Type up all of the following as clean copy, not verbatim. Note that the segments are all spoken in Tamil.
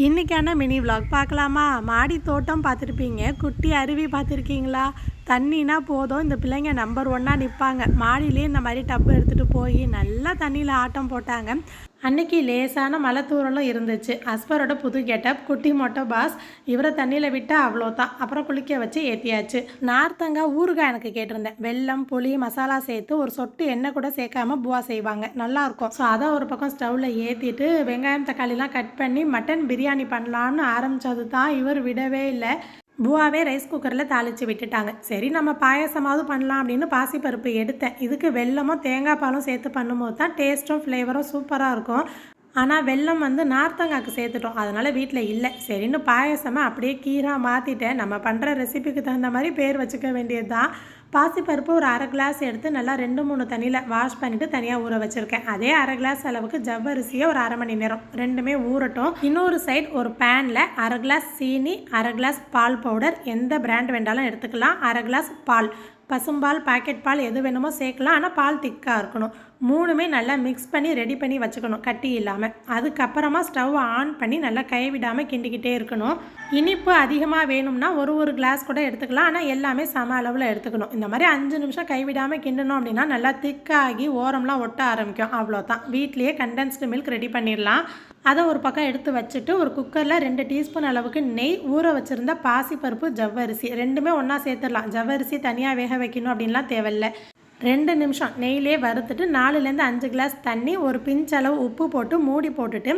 இன்றைக்கான மினி விலாக் பார்க்கலாமா? மாடி தோட்டம் பார்த்துருப்பீங்க, குட்டி அருவி பார்த்துருக்கீங்களா? தண்ணினா போதும் இந்த பிள்ளைங்க நம்பர் ஒன்னாக நிற்பாங்க. மாடியிலே இந்த மாதிரி டப்பு எடுத்துகிட்டு போய் நல்லா தண்ணியில் ஆட்டம் போட்டாங்க. அன்னைக்கு லேசான மழை தூரலும் இருந்துச்சு. அஸ்பரோட புது கெட்டப், குட்டி மொட்டை பாஸ். இவரை தண்ணியில் விட்டால் அவ்வளோதான். அப்புறம் குளிக்க வச்சு ஏற்றியாச்சு. நார்த்தங்காய் ஊறுகாய் எனக்கு கேட்டிருந்தேன். வெல்லம், புளி, மசாலா சேர்த்து ஒரு சொட்டு எண்ணெய் கூட சேர்க்காம பூவா செய்வாங்க, நல்லாயிருக்கும். ஸோ அதை ஒரு பக்கம் ஸ்டவ்வில் ஏற்றிட்டு வெங்காயம் தக்காளிலாம் கட் பண்ணி மட்டன் பிரியாணி பண்ணலான்னு ஆரம்பித்தது தான் இவர் விடவே இல்லை. பூவாவே ரைஸ் குக்கரில் தாளித்து விட்டுட்டாங்க. சரி, நம்ம பாயசமாவது பண்ணலாம் அப்படின்னு பாசிப்பருப்பு எடுத்தேன். இதுக்கு வெல்லமும் தேங்காய் பாலும் சேர்த்து பண்ணும்போது தான் டேஸ்ட்டும் ஃப்ளேவரும் சூப்பராக இருக்கும். ஆனால் வெல்லம் நார்த்தங்காய்க்கு சேர்த்துட்டோம், அதனால் வீட்டில் இல்லை. சரின்னு பாயசமாக அப்படியே கீராக மாற்றிட்டேன். நம்ம பண்ணுற ரெசிபிக்கு தகுந்த மாதிரி பேர் வச்சுக்க வேண்டியது தான். பாசிப்பருப்பு ஒரு அரை கிளாஸ் எடுத்து நல்லா 2-3 தண்ணியில் வாஷ் பண்ணிவிட்டு தனியாக ஊற வச்சுருக்கேன். அதே அரை கிளாஸ் அளவுக்கு ஜவ்வரிசியை ஒரு அரை மணி நேரம் ரெண்டுமே ஊறட்டும். இன்னொரு சைட் ஒரு பேனில் அரை கிளாஸ் சீனி, அரை கிளாஸ் பால் பவுடர், எந்த பிராண்ட் வேண்டாலும் எடுத்துக்கலாம், அரை கிளாஸ் பால், பசும்பால், பாக்கெட் பால் எது வேணுமோ சேர்க்கலாம். ஆனால் பால் திக்காக இருக்கணும். மூணுமே நல்லா மிக்ஸ் பண்ணி ரெடி பண்ணி வச்சுக்கணும், கட்டி இல்லாமல். அதுக்கப்புறமா ஸ்டவ் ஆன் பண்ணி நல்லா கைவிடாமல் கிண்டிக்கிட்டே இருக்கணும். இனிப்பு அதிகமாக வேணும்னா ஒரு கிளாஸ் கூட எடுத்துக்கலாம், ஆனால் எல்லாமே சம அளவில் எடுத்துக்கணும். இந்த மாதிரி 5 நிமிஷம் கைவிடாமல் கிண்டணும் அப்படின்னா நல்லா திக்காகி ஓரம்லாம் ஒட்ட ஆரம்பிக்கும். அவ்வளோதான், வீட்லேயே கண்டென்ஸ்டு மில்க் ரெடி பண்ணிடலாம். அதை ஒரு பக்கம் எடுத்து வச்சுட்டு ஒரு குக்கரில் 2 டீஸ்பூன் அளவுக்கு நெய், ஊற வச்சுருந்த பாசிப்பருப்பு, ஜவ்வரிசி ரெண்டுமே ஒன்றா சேர்த்துடலாம். ஜவ்வரிசி தனியாக வேக வைக்கணும் அப்படின்லாம் தேவையில்லை. 2 நிமிஷம் நெய்யிலே வறுத்துட்டு 4லேருந்து 5 கிளாஸ் தண்ணி, ஒரு பிஞ்ச் அளவு உப்பு போட்டு மூடி போட்டுட்டு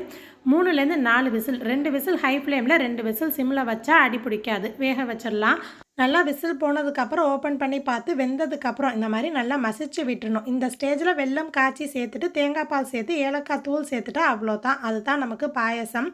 3லேருந்து 4 விசில், 2 விசில் ஹை ஃப்ளேமில், 2 விசில் சிம்மில் வச்சா அடி பிடிக்காது, வேக வச்சிடலாம். நல்லா விசில் போனதுக்கப்புறம் ஓப்பன் பண்ணி பார்த்து வெந்ததுக்கப்புறம் இந்த மாதிரி நல்லா மசிச்சு விட்டுறணும். இந்த ஸ்டேஜில் வெல்லம் காய்ச்சி சேர்த்துட்டு தேங்காய் பால் சேர்த்து ஏலக்காய் தூள் சேர்த்துட்டா அவ்வளோதான், அதுதான் நமக்கு பாயசம்.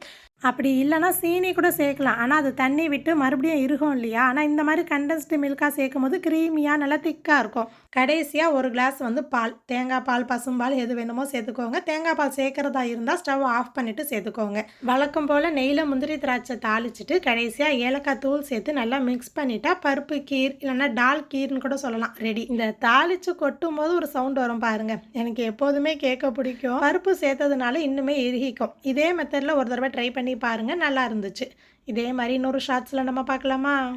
அப்படி இல்லைனா சீனி கூட சேர்க்கலாம், ஆனால் அது தண்ணி விட்டு மறுபடியும் இருக்கும் இல்லையா? ஆனால் இந்த மாதிரி கண்டென்ஸ்டு மில்காக சேர்க்கும் போது க்ரீமியாக நல்லா திக்காக இருக்கும். கடைசியாக ஒரு கிளாஸ் பால், தேங்காய் பால், பசும்பால் எது வேணுமோ சேர்த்துக்கோங்க. தேங்காய் பால் சேர்க்குறதா இருந்தால் ஸ்டவ் ஆஃப் பண்ணிவிட்டு சேர்த்துக்கோங்க. வழக்கம் போல் நெய்யில் முந்திரி திராட்சை தாளிச்சிட்டு கடைசியாக ஏலக்காய் தூள் சேர்த்து நல்லா மிக்ஸ் பண்ணிட்டா பருப்பு கீர் இல்லைன்னா டால் கீர்னு கூட சொல்லலாம், ரெடி. இந்த தாளித்து கொட்டும் போது ஒரு சவுண்ட் வரும் பாருங்க, எனக்கு எப்போதுமே கேட்க பிடிக்கும். பருப்பு சேர்த்ததுனால இன்னுமே இறுகிக்கும். இதே மெத்தடில் ஒரு தடவை ட்ரை பண்ணி பாருங்கள், நல்லா இருந்துச்சு. இதே மாதிரி இன்னொரு ஷார்ட்ஸில் நம்ம பார்க்கலாமா?